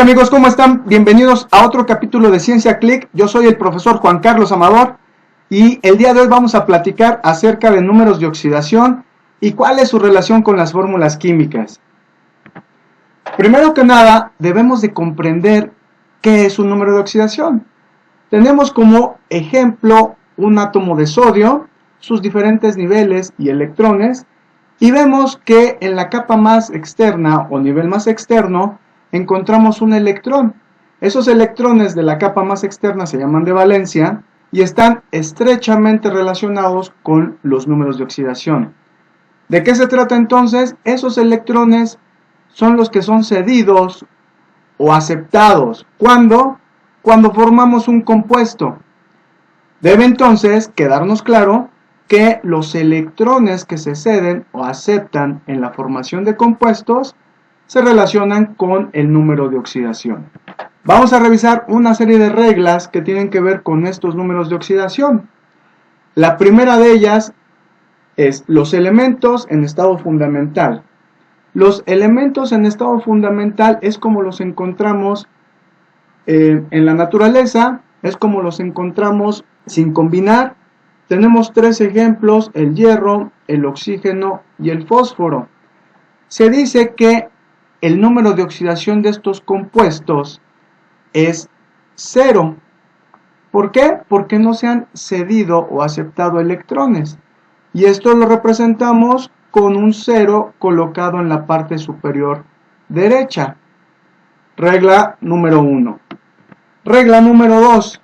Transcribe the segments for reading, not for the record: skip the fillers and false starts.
Hola amigos, ¿cómo están? Bienvenidos a otro capítulo de Ciencia Click. Yo soy el profesor Juan Carlos Amador y el día de hoy vamos a platicar acerca de números de oxidación y cuál es su relación con las fórmulas químicas. Primero que nada, debemos de comprender qué es un número de oxidación. Tenemos como ejemplo un átomo de sodio, sus diferentes niveles y electrones, y vemos que en la capa más externa o nivel más externo encontramos un electrón. Esos electrones de la capa más externa se llaman de valencia y están estrechamente relacionados con los números de oxidación. ¿De qué se trata entonces? Esos electrones son los que son cedidos o aceptados. ¿Cuándo? Cuando formamos un compuesto. Debe entonces quedarnos claro que los electrones que se ceden o aceptan en la formación de compuestos se relacionan con el número de oxidación. Vamos a revisar una serie de reglas que tienen que ver con estos números de oxidación. La primera de ellas es los elementos en estado fundamental. Los elementos en estado fundamental es como los encontramos en la naturaleza, es como los encontramos sin combinar. Tenemos tres ejemplos: el hierro, el oxígeno y el fósforo. Se dice que el número de oxidación de estos compuestos es 0. ¿Por qué? Porque no se han cedido o aceptado electrones. Y esto lo representamos con un 0 colocado en la parte superior derecha. Regla número 1. Regla número 2.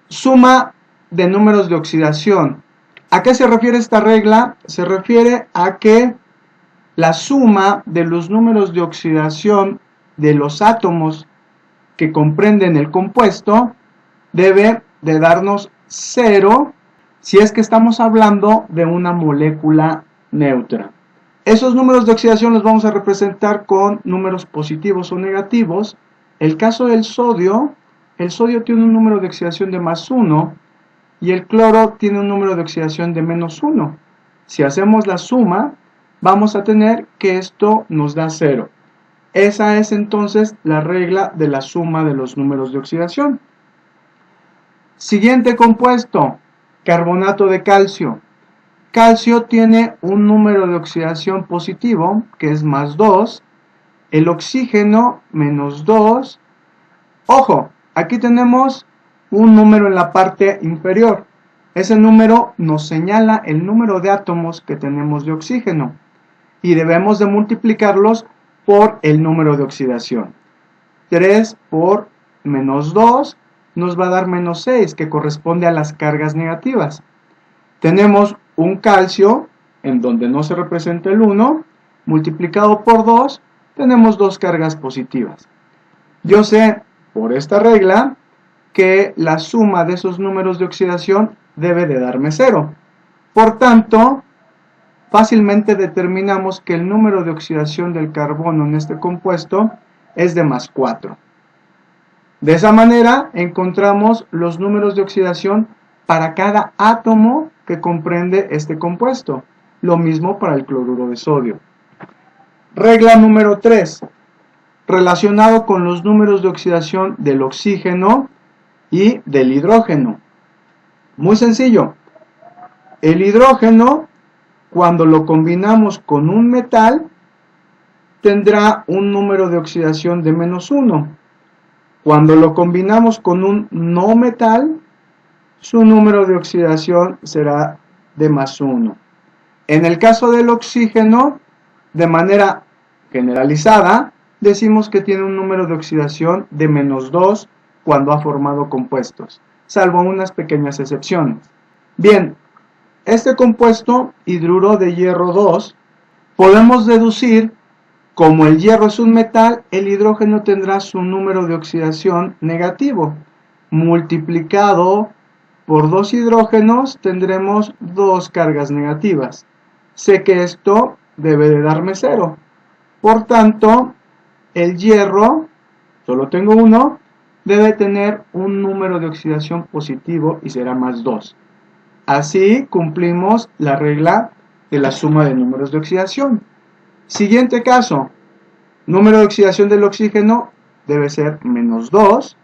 Suma de números de oxidación. ¿A qué se refiere esta regla? Se refiere a que la suma de los números de oxidación de los átomos que comprenden el compuesto debe de darnos 0 si es que estamos hablando de una molécula neutra. Esos números de oxidación los vamos a representar con números positivos o negativos. El caso del sodio, el sodio tiene un número de oxidación de +1 y el cloro tiene un número de oxidación de -1. Si hacemos la suma, vamos a tener que esto nos da 0. Esa es entonces la regla de la suma de los números de oxidación. Siguiente compuesto, carbonato de calcio. Calcio tiene un número de oxidación positivo, que es +2, el oxígeno -2. Ojo, aquí tenemos un número en la parte inferior. Ese número nos señala el número de átomos que tenemos de oxígeno y debemos de multiplicarlos por el número de oxidación. 3 por -2 nos va a dar -6, que corresponde a las cargas negativas. Tenemos un calcio en donde no se representa el 1, multiplicado por 2, tenemos 2 cargas positivas. Yo sé por esta regla que la suma de esos números de oxidación debe de darme 0. Por tanto, fácilmente determinamos que el número de oxidación del carbono en este compuesto es de +4. De esa manera encontramos los números de oxidación para cada átomo que comprende este compuesto. Lo mismo para el cloruro de sodio. Regla número 3. Relacionado con los números de oxidación del oxígeno y del hidrógeno. Muy sencillo. El hidrógeno, cuando lo combinamos con un metal, tendrá un número de oxidación de -1. Cuando lo combinamos con un no metal, su número de oxidación será de +1. En el caso del oxígeno, de manera generalizada, decimos que tiene un número de oxidación de -2 cuando ha formado compuestos, salvo unas pequeñas excepciones. Bien, este compuesto, hidruro de hierro 2, podemos deducir, como el hierro es un metal, el hidrógeno tendrá su número de oxidación negativo. Multiplicado por 2 hidrógenos tendremos 2 cargas negativas. Sé que esto debe de darme 0. Por tanto, el hierro, solo tengo uno, debe tener un número de oxidación positivo y será +2. Así cumplimos la regla de la suma de números de oxidación. Siguiente caso, número de oxidación del oxígeno debe ser menos 2,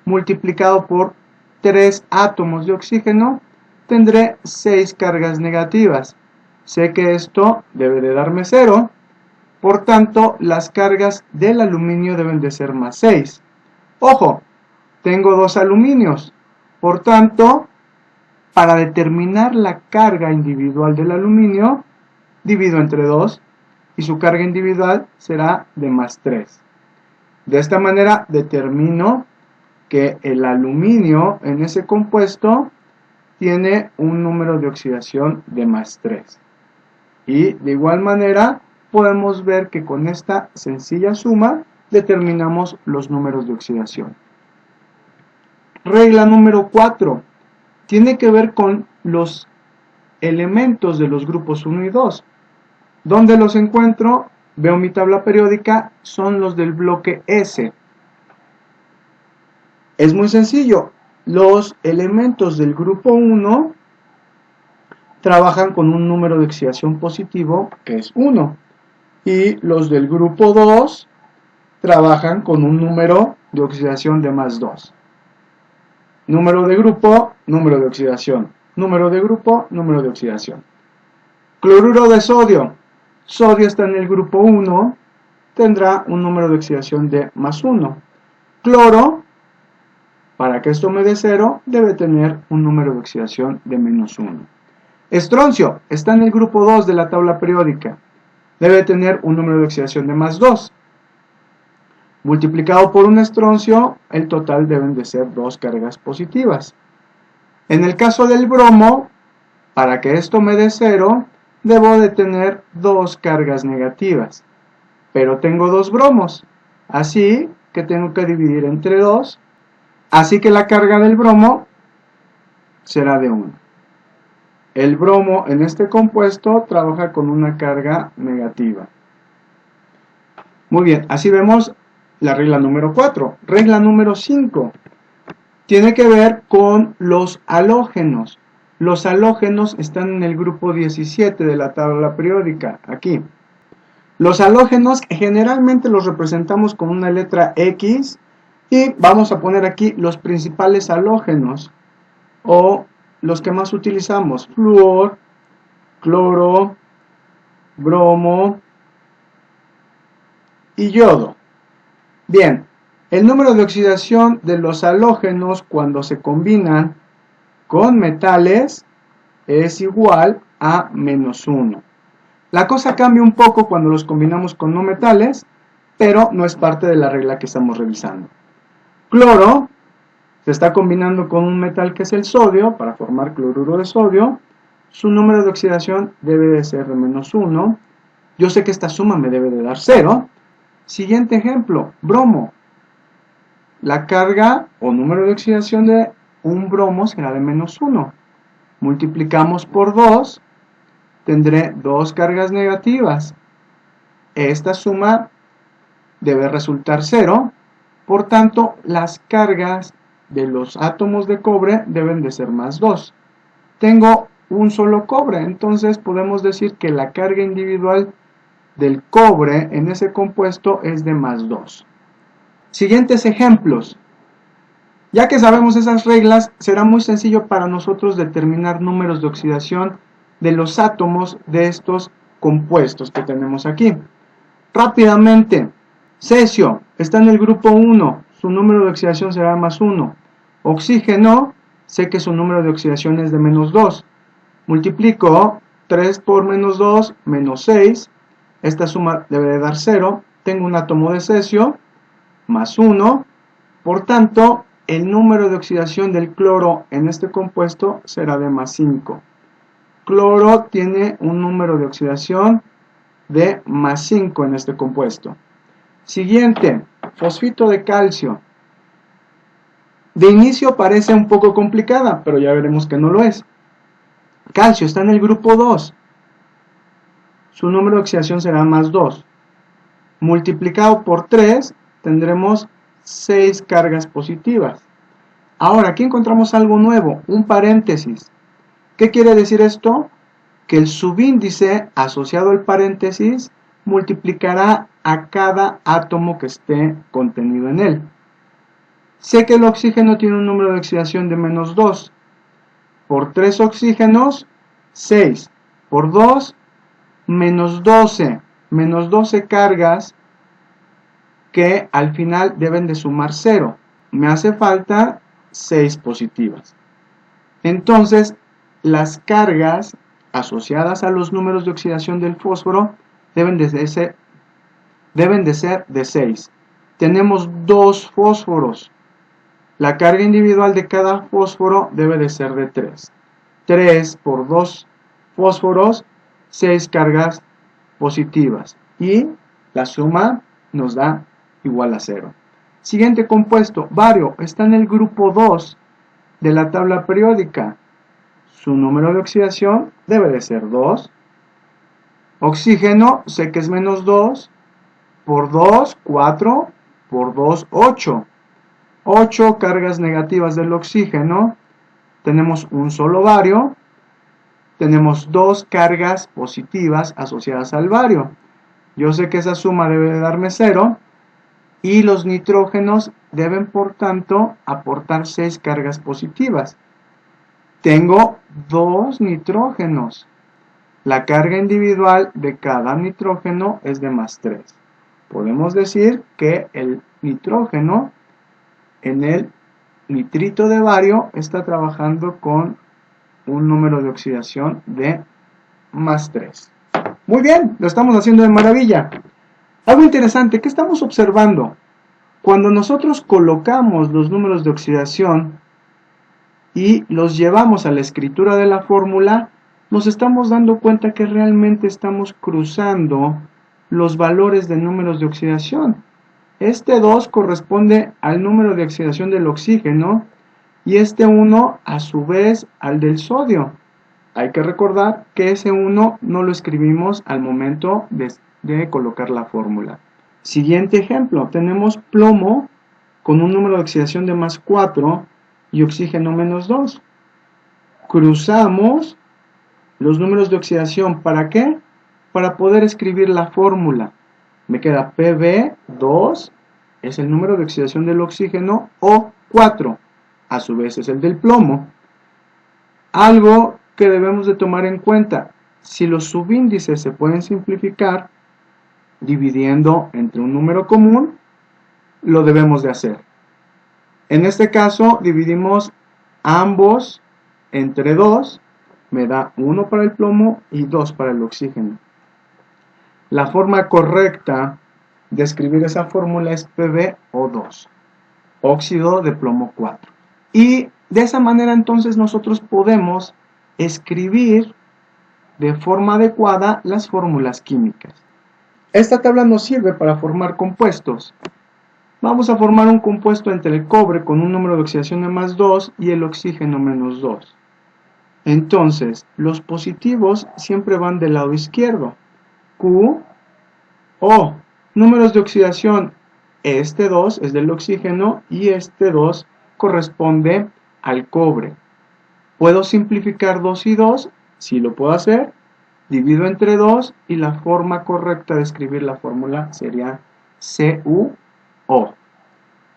multiplicado por 3 átomos de oxígeno, tendré 6 cargas negativas. Sé que esto debe de darme 0, por tanto, las cargas del aluminio deben de ser más 6. Ojo, tengo 2 aluminios, por tanto, para determinar la carga individual del aluminio, divido entre 2 y su carga individual será de más 3. De esta manera determino que el aluminio en ese compuesto tiene un número de oxidación de más 3. Y de igual manera podemos ver que con esta sencilla suma determinamos los números de oxidación. Regla número 4. Tiene que ver con los elementos de los grupos 1 y 2. ¿Dónde los encuentro? Veo mi tabla periódica, son los del bloque S. Es muy sencillo. Los elementos del grupo 1 trabajan con un número de oxidación positivo que es 1. Y los del grupo 2 trabajan con un número de oxidación de más 2. Número de grupo, número de oxidación. Número de grupo, número de oxidación. Cloruro de sodio. Sodio está en el grupo 1, tendrá un número de oxidación de más 1. Cloro, para que esto me dé 0, debe tener un número de oxidación de menos 1. Estroncio está en el grupo 2 de la tabla periódica. Debe tener un número de oxidación de más 2. Multiplicado por un estroncio, el total deben de ser 2 cargas positivas. En el caso del bromo, para que esto me dé 0, debo de tener 2 cargas negativas. Pero tengo 2 bromos, así que tengo que dividir entre 2. Así que la carga del bromo será de 1. El bromo en este compuesto trabaja con una carga negativa. Muy bien, así vemos la regla número 4. Regla número 5. Tiene que ver con los halógenos. Los halógenos están en el grupo 17 de la tabla periódica, aquí. Los halógenos generalmente los representamos con una letra X y vamos a poner aquí los principales halógenos o los que más utilizamos: flúor, cloro, bromo y yodo. Bien, el número de oxidación de los halógenos cuando se combinan con metales es igual a menos 1. La cosa cambia un poco cuando los combinamos con no metales, pero no es parte de la regla que estamos revisando. Cloro se está combinando con un metal que es el sodio para formar cloruro de sodio. Su número de oxidación debe de ser de menos 1. Yo sé que esta suma me debe de dar 0. Siguiente ejemplo, bromo. La carga o número de oxidación de un bromo será de menos 1. Multiplicamos por 2, tendré 2 cargas negativas. Esta suma debe resultar 0, por tanto las cargas de los átomos de cobre deben de ser más 2. Tengo un solo cobre, entonces podemos decir que la carga individual del cobre en ese compuesto es de más 2. Siguientes ejemplos. Ya que sabemos esas reglas, será muy sencillo para nosotros determinar números de oxidación de los átomos de estos compuestos que tenemos aquí. Rápidamente, cesio está en el grupo 1, su número de oxidación será más 1. Oxígeno, sé que su número de oxidación es de menos 2. Multiplico 3 por menos 2, menos 6. Esta suma debe de dar 0. Tengo un átomo de cesio, más 1. Por tanto, el número de oxidación del cloro en este compuesto será de más 5. Cloro tiene un número de oxidación de más 5 en este compuesto. Siguiente, fosfito de calcio. De inicio parece un poco complicada, pero ya veremos que no lo es. Calcio está en el grupo 2. Su número de oxidación será más 2. Multiplicado por 3, tendremos 6 cargas positivas. Ahora, aquí encontramos algo nuevo, un paréntesis. ¿Qué quiere decir esto? Que el subíndice asociado al paréntesis multiplicará a cada átomo que esté contenido en él. Sé que el oxígeno tiene un número de oxidación de menos 2. Por 3 oxígenos, 6. Por 2, menos 12. Menos 12 cargas que al final deben de sumar 0. Me hace falta 6 positivas. Entonces, las cargas asociadas a los números de oxidación del fósforo deben de ser de 6. Tenemos 2 fósforos. La carga individual de cada fósforo debe de ser de 3. 3 por 2 fósforos, 6 cargas positivas. Y la suma nos da igual a 0. Siguiente compuesto, bario, está en el grupo 2 de la tabla periódica. Su número de oxidación debe de ser 2. Oxígeno, sé que es menos 2. Por 2, 4. Por 2, 8. 8 cargas negativas del oxígeno. Tenemos un solo bario. Tenemos 2 cargas positivas asociadas al bario. Yo sé que esa suma debe de darme 0. Y los nitrógenos deben, por tanto, aportar 6 cargas positivas. Tengo 2 nitrógenos. La carga individual de cada nitrógeno es de más 3. Podemos decir que el nitrógeno en el nitrito de bario está trabajando con un número de oxidación de más 3. Muy bien, lo estamos haciendo de maravilla. Algo interesante, ¿qué estamos observando? Cuando nosotros colocamos los números de oxidación y los llevamos a la escritura de la fórmula, nos estamos dando cuenta que realmente estamos cruzando los valores de números de oxidación. Este 2 corresponde al número de oxidación del oxígeno y este 1 a su vez al del sodio. Hay que recordar que ese 1 no lo escribimos al momento de colocar la fórmula. Siguiente ejemplo, tenemos plomo con un número de oxidación de más 4 y oxígeno menos 2. Cruzamos los números de oxidación, ¿para qué? Para poder escribir la fórmula. Me queda Pb2, es el número de oxidación del oxígeno, o 4, a su vez es el del plomo. Algo que debemos de tomar en cuenta, si los subíndices se pueden simplificar, dividiendo entre un número común, lo debemos de hacer. En este caso, dividimos ambos entre 2, me da 1 para el plomo y 2 para el oxígeno. La forma correcta de escribir esa fórmula es PbO2, óxido de plomo 4. Y de esa manera entonces nosotros podemos escribir de forma adecuada las fórmulas químicas. Esta tabla nos sirve para formar compuestos. Vamos a formar un compuesto entre el cobre con un número de oxidación de más 2 y el oxígeno menos 2. Entonces, los positivos siempre van del lado izquierdo. Q, O. Números de oxidación. Este 2 es del oxígeno y este 2 corresponde al cobre. ¿Puedo simplificar 2 y 2? Sí lo puedo hacer. Divido entre 2 y la forma correcta de escribir la fórmula sería CuO,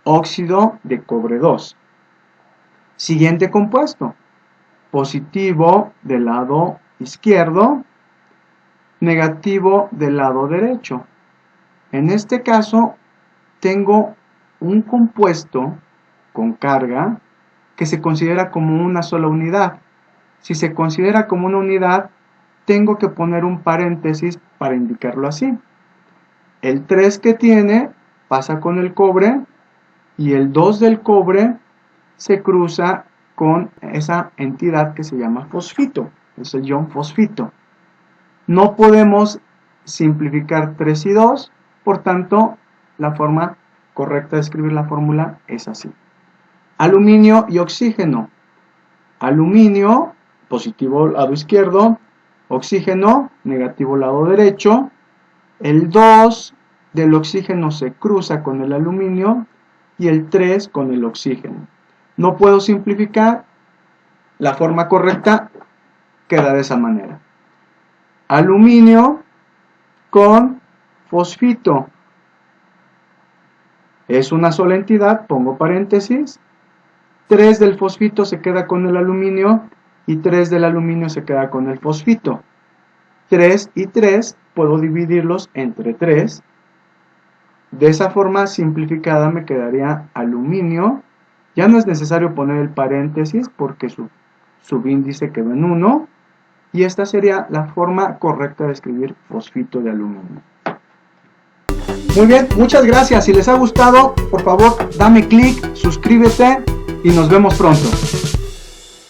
óxido de cobre 2. Siguiente compuesto, positivo del lado izquierdo, negativo del lado derecho. En este caso, tengo un compuesto con carga que se considera como una sola unidad. Si se considera como una unidad, tengo que poner un paréntesis para indicarlo así. El 3 que tiene pasa con el cobre y el 2 del cobre se cruza con esa entidad que se llama fosfito, es el ion fosfito. No podemos simplificar 3 y 2, por tanto, la forma correcta de escribir la fórmula es así. Aluminio y oxígeno. Aluminio, positivo lado izquierdo, oxígeno, negativo lado derecho. El 2 del oxígeno se cruza con el aluminio y el 3 con el oxígeno. No puedo simplificar, la forma correcta queda de esa manera. Aluminio con fosfito. Es una sola entidad, pongo paréntesis. 3 del fosfito se queda con el aluminio y 3 del aluminio se queda con el fosfito. 3 y 3 puedo dividirlos entre 3. De esa forma simplificada me quedaría aluminio. Ya no es necesario poner el paréntesis porque su subíndice quedó en 1. Y esta sería la forma correcta de escribir fosfito de aluminio. Muy bien, muchas gracias. Si les ha gustado, por favor, dame clic, suscríbete y nos vemos pronto.